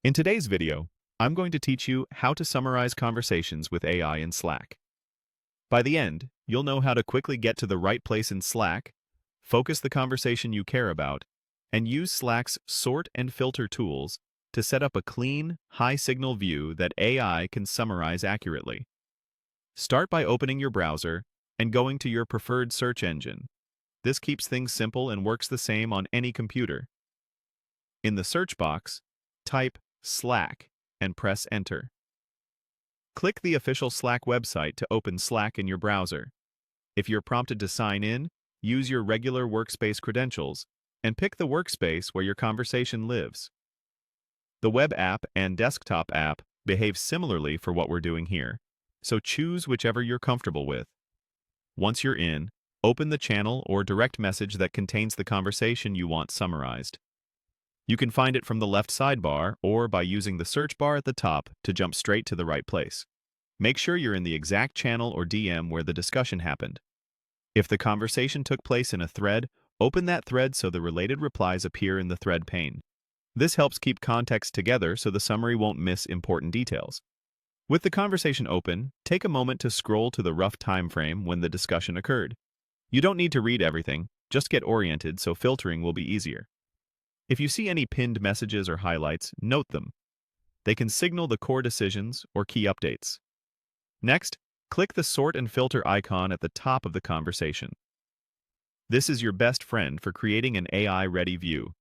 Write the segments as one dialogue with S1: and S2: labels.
S1: In today's video, I'm going to teach you how to summarize conversations with AI in Slack. By the end, you'll know how to quickly get to the right place in Slack, focus the conversation you care about, and use Slack's sort and filter tools to set up a clean, high-signal view that AI can summarize accurately. Start by opening your browser and going to your preferred search engine. This keeps things simple and works the same on any computer. In the search box, type Slack and press Enter. Click the official Slack website to open Slack in your browser. If you're prompted to sign in, use your regular workspace credentials and pick the workspace where your conversation lives. The web app and desktop app behave similarly for what we're doing here, so choose whichever you're comfortable with. Once you're in, open the channel or direct message that contains the conversation you want summarized. You can find it from the left sidebar or by using the search bar at the top to jump straight to the right place. Make sure you're in the exact channel or DM where the discussion happened. If the conversation took place in a thread, open that thread so the related replies appear in the thread pane. This helps keep context together so the summary won't miss important details. With the conversation open, take a moment to scroll to the rough time frame when the discussion occurred. You don't need to read everything, just get oriented so filtering will be easier. If you see any pinned messages or highlights, note them. They can signal the core decisions or key updates. Next, click the sort and filter icon at the top of the conversation. This is your best friend for creating an AI-ready view.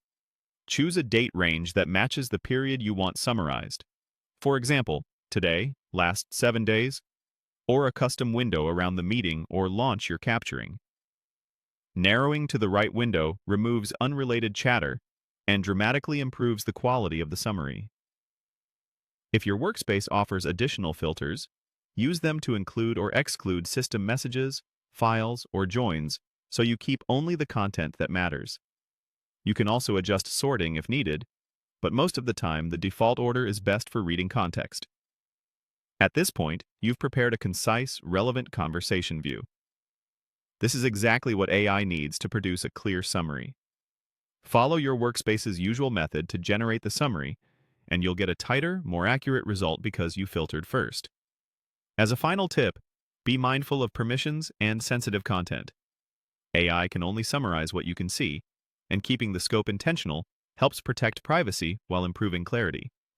S1: Choose a date range that matches the period you want summarized. For example, today, last 7 days, or a custom window around the meeting or launch you're capturing. Narrowing to the right window removes unrelated chatter and dramatically improves the quality of the summary. If your workspace offers additional filters, use them to include or exclude system messages, files, or joins so you keep only the content that matters. You can also adjust sorting if needed, but most of the time the default order is best for reading context. At this point, you've prepared a concise, relevant conversation view. This is exactly what AI needs to produce a clear summary. Follow your workspace's usual method to generate the summary, and you'll get a tighter, more accurate result because you filtered first. As a final tip, be mindful of permissions and sensitive content. AI can only summarize what you can see, and keeping the scope intentional helps protect privacy while improving clarity.